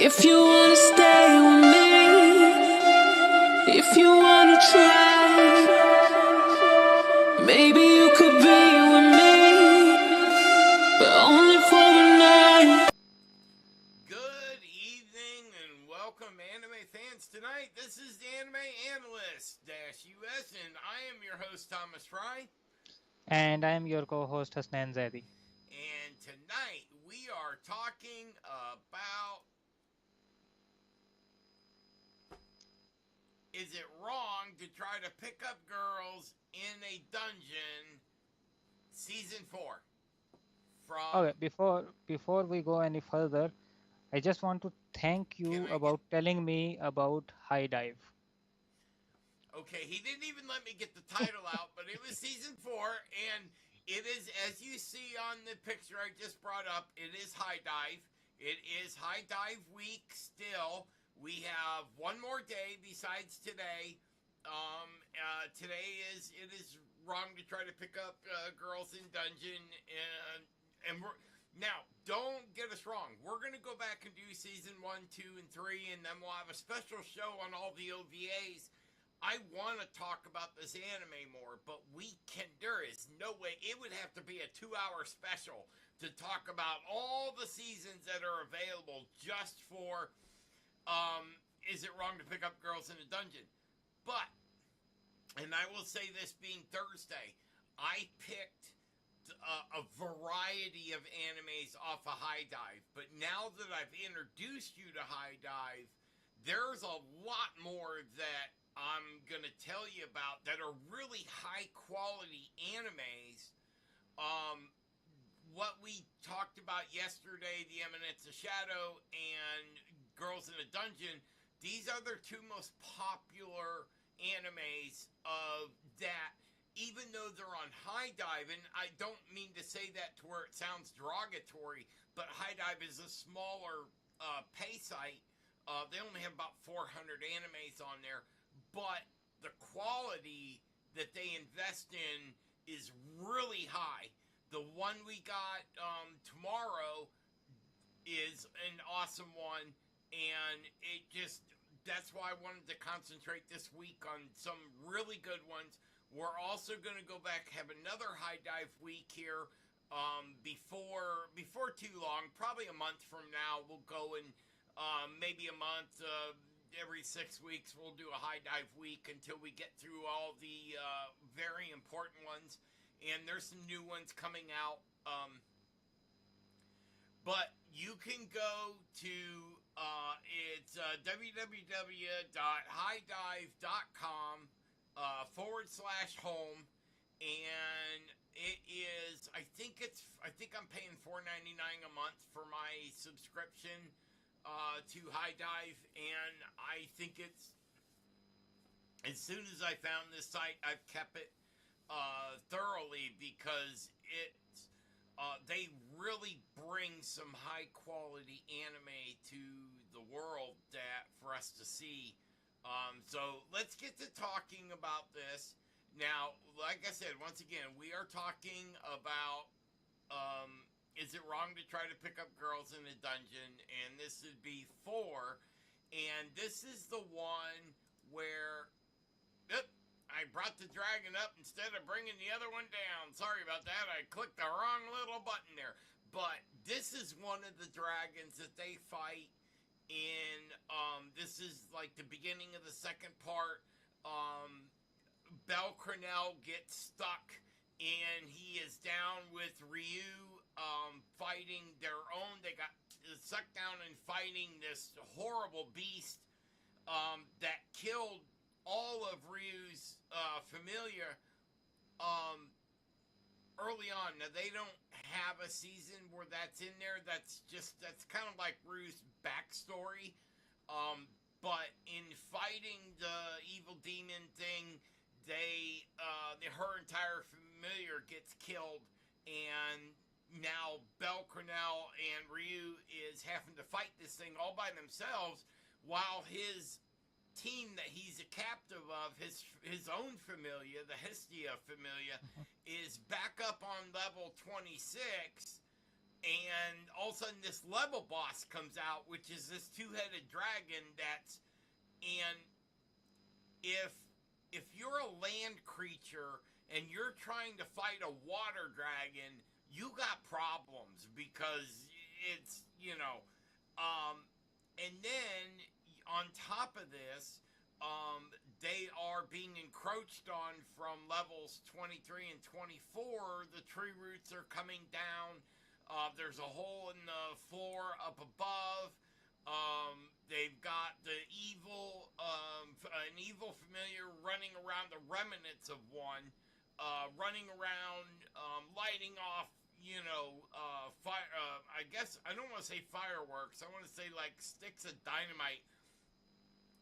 If you wanna stay with me, if you wanna try, maybe you could be with me, but only for the night. Good evening and welcome, anime fans. Tonight, this is the Anime Analyst -US, and I am your host, Thomas Fry. And I am your co-host Hasnan Zaidi. And tonight, we are talking about, is it wrong to try to pick up girls in a dungeon, season 4? Okay, before we go any further, I just want to thank Can you I get... about telling me about High Dive. Okay, he didn't even let me get the title out, but it was season 4, and it is, as you see on the picture I just brought up, it is High Dive. It is High Dive week still. We have one more day besides today. Today it is wrong to try to pick up girls in dungeon, and we're now, don't get us wrong. We're going to go back and do season 1, 2, and 3, and then we'll have a special show on all the OVAs. I want to talk about this anime more, but there is no way. It would have to be a 2-hour special to talk about all the seasons that are available just for, is it wrong to pick up girls in a dungeon? But, and I will say this being Thursday, I picked a variety of animes off of High Dive, but now that I've introduced you to High Dive, there's a lot more that I'm going to tell you about that are really high quality animes. What we talked about yesterday, The Eminence of Shadow and Girls in a Dungeon, these are their two most popular animes of that. Even though they're on High Dive, and I don't mean to say that to where it sounds derogatory, but High Dive is a smaller pay site. They only have about 400 animes on there, but the quality that they invest in is really high. The one we got tomorrow is an awesome one, and that's why I wanted to concentrate this week on some really good ones. We're also going to go back, have another High Dive week here before too long, probably a month from now. We'll go and maybe a month, every 6 weeks, we'll do a High Dive week until we get through all the very important ones. And there's some new ones coming out. But you can go to, it's www.highdive.com /home, and it is, I think I'm paying $4.99 a month for my subscription to High Dive, and I think it's, as soon as I found this site, I've kept it thoroughly, because they really bring some high quality anime to the world that for us to see. So let's get to talking about this. Now, like I said, once again, we are talking about, is it wrong to try to pick up girls in a dungeon? And this would be 4. And this is the one where, I brought the dragon up instead of bringing the other one down. Sorry about that. I clicked the wrong little button there. But this is one of the dragons that they fight in, this is like the beginning of the second part. Belcronel gets stuck, and he is down with Ryu, fighting their own. They got sucked down and fighting this horrible beast that killed all of Ryu's familiar early on. Now, they don't have a season where that's in there. That's kind of like Ryu's backstory. But in fighting the evil demon thing, her entire familiar gets killed, and now Belcronel and Ryu is having to fight this thing all by themselves, while his team that he's a captive of, his own familia, the Hestia familia, is back up on level 26, and all of a sudden this level boss comes out, which is this two-headed dragon that's and if you're a land creature and you're trying to fight a water dragon, you got problems because it's and then on top of this, they are being encroached on from levels 23 and 24. The tree roots are coming down. There's a hole in the floor up above. They've got an evil familiar running around, the remnants of one, running around, lighting off, fire. I guess I don't want to say fireworks. I want to say like sticks of dynamite.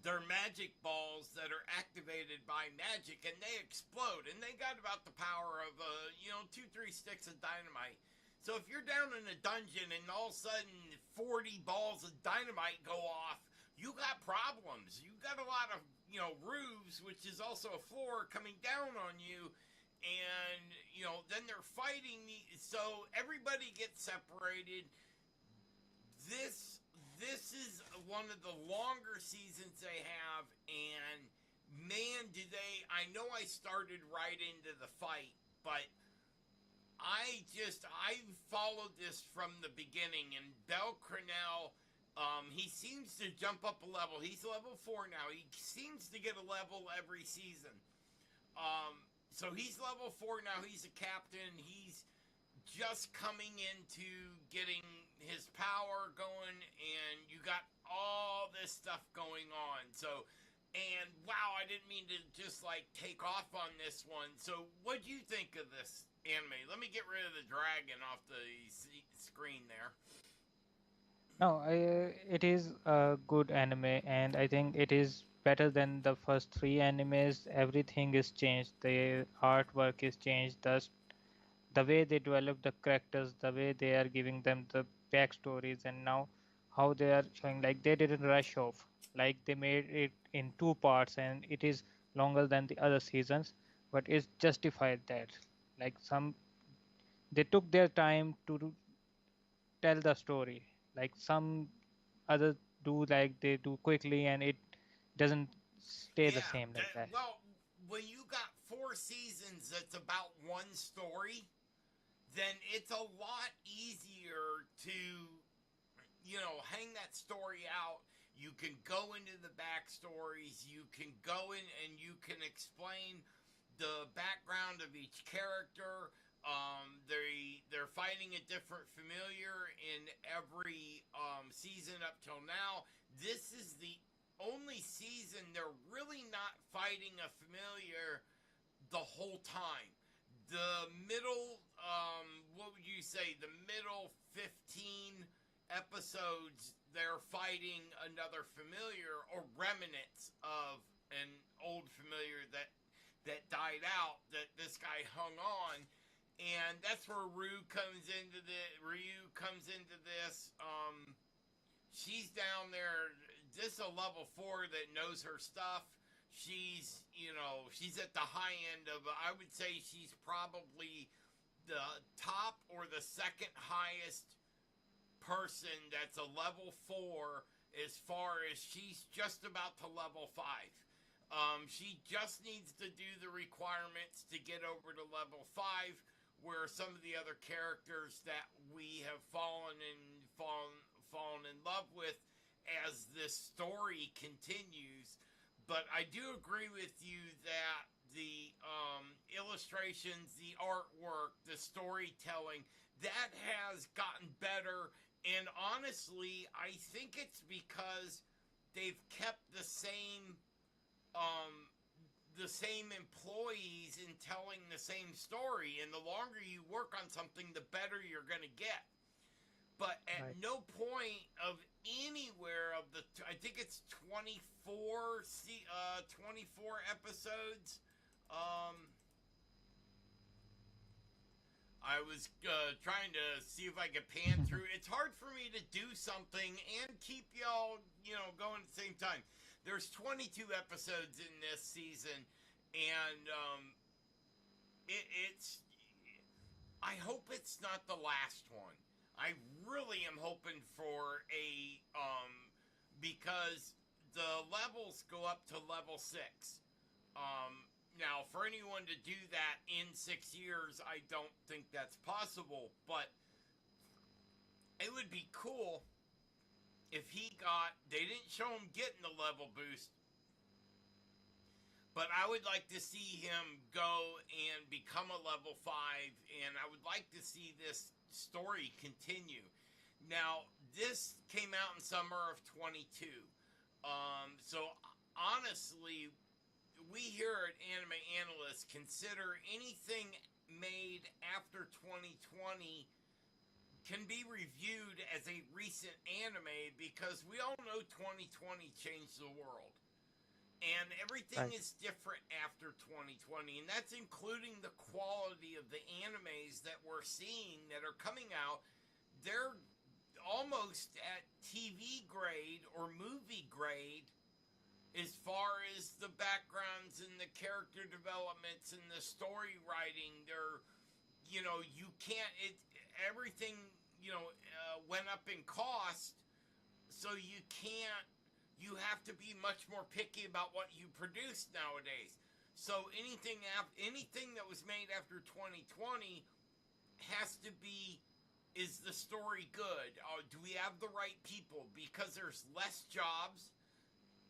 They're magic balls that are activated by magic, and they explode. And they got about the power of 2-3 sticks of dynamite. So if you're down in a dungeon and all of a sudden 40 balls of dynamite go off, you got problems. You got a lot of, roofs, which is also a floor, coming down on you. And, then they're fighting. So everybody gets separated. This is one of the longer seasons they have. And, man, I know I started right into the fight, but I followed this from the beginning, and Bel Crenel, he seems to jump up a level. He's level 4 now. He seems to get a level every season. So he's level 4 now. He's a captain. He's just coming into getting his power going, and you got all this stuff going on. So, and wow, I didn't mean to just like take off on this one. So what'd you think of this anime? Let me get rid of the dragon off the screen there. No, it is a good anime, and I think it is better than the first three animes. Everything is changed. The artwork is changed. The way they develop the characters, the way they are giving them the backstories, and now how they are showing, like they didn't rush off. Like they made it in two parts, and it is longer than the other seasons, but it's justified that. Like they took their time to tell the story. Like some other do, like they do quickly and it doesn't stay the Yeah, same like that. well, when you got 4 seasons that's about one story, then it's a lot easier to, hang that story out. You can go into the backstories, you can go in and you can explain the background of each character. They're fighting a different familiar in every season up till now. This is the only season they're really not fighting a familiar the whole time. The middle, what would you say? The middle 15 episodes, they're fighting another familiar or remnants of an old familiar that died out, that this guy hung on. And that's where Ryu comes into this. She's down there. This is a level 4 that knows her stuff. She's at the high end of, I would say she's probably the top or the second highest person that's a level 4, as far as she's just about to level 5. She just needs to do the requirements to get over to level 5, where some of the other characters that we have fallen in love with as this story continues. But I do agree with you that the illustrations, the artwork, the storytelling, that has gotten better. And honestly, I think it's because they've kept the same employees in telling the same story. And the longer you work on something, the better you're going to get. But at Right. no point of anywhere of the, I think it's 24 episodes. I was trying to see if I could pan through. It's hard for me to do something and keep y'all, going at the same time. There's 22 episodes in this season, and it's. I hope it's not the last one. I really am hoping for a because the levels go up to level 6. Now, for anyone to do that in 6 years, I don't think that's possible, but it would be cool if he got. They didn't show him getting the level boost, but I would like to see him go and become a level 5, and I would like to see this story continue. Now, this came out in summer of 22. So honestly, we here at Anime Analyst consider anything made after 2020 can be reviewed as a recent anime because we all know 2020 changed the world. And everything Right. is different after 2020, and that's including the quality of the animes that we're seeing that are coming out. They're almost at TV grade or movie grade as far as the backgrounds and the character developments and the story writing. They're, you can't, everything, went up in cost, so you have to be much more picky about what you produce nowadays. So anything that was made after 2020 has to be, is the story good? Do we have the right people? Because there's less jobs,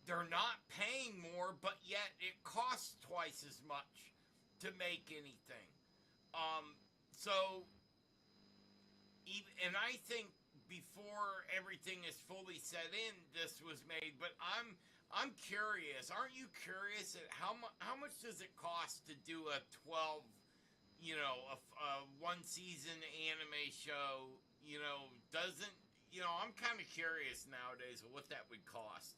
they're not paying more, but yet it costs twice as much to make anything. Um, so and I think before everything is fully set in, this was made. But I'm curious. Aren't you curious at how much does it cost to do a 12, a one season anime show? Doesn't I'm kind of curious nowadays of what that would cost.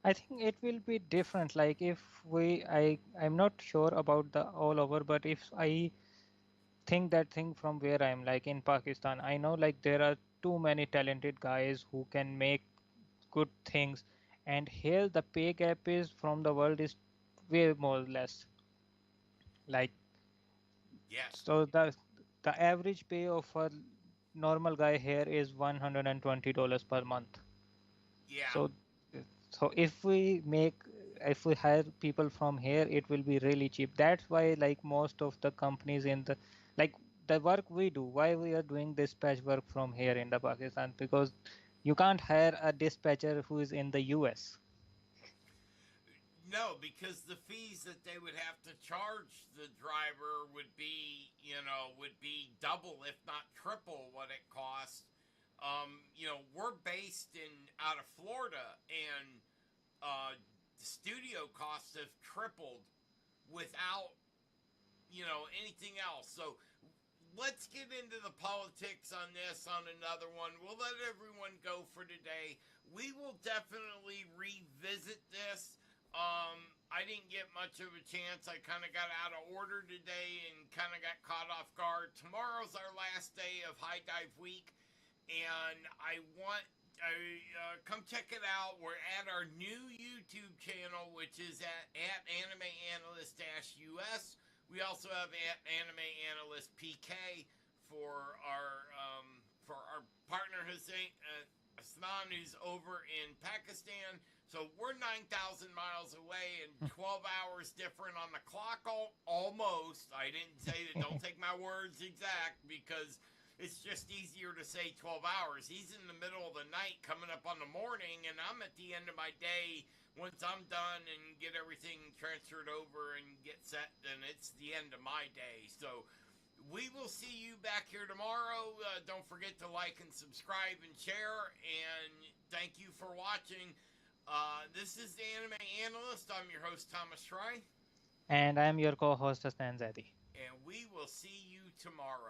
I think it will be different. Like if I'm not sure about the all over, but if I think that thing from where I'm like in Pakistan, I know like there are too many talented guys who can make good things, and here the pay gap is from the world is way more or less. Like Yes. so the average pay of a normal guy here is $120 per month. Yeah. So, if we hire people from here, it will be really cheap. That's why like most of the companies in the like the work we do, why we are doing dispatch work from here in the Pakistan, because you can't hire a dispatcher who is in the US. No, because the fees that they would have to charge the driver would be double, if not triple, what it costs. We're based in out of Florida, and the studio costs have tripled without anything else. So let's get into the politics on this on another one. We'll let everyone go for today. We will definitely revisit this. I didn't get much of a chance. I kind of got out of order today and kind of got caught off guard. Tomorrow's our last day of High Dive Week, and come check it out. We're at our new YouTube channel, which is at Anime Analyst US. We also have at Anime Analyst PK for our partner Hassan, who's over in Pakistan. So we're 9,000 miles away and 12 hours different on the clock. Almost. I didn't say that. Don't take my words exact, because it's just easier to say 12 hours. He's in the middle of the night coming up on the morning, and I'm at the end of my day. Once I'm done and get everything transferred over and get set, then it's the end of my day. So we will see you back here tomorrow. Don't forget to like and subscribe and share. And thank you for watching. This is the Anime Analyst. I'm your host, Thomas Schry. And I am your co-host Hasnan Zadi. And we will see you tomorrow.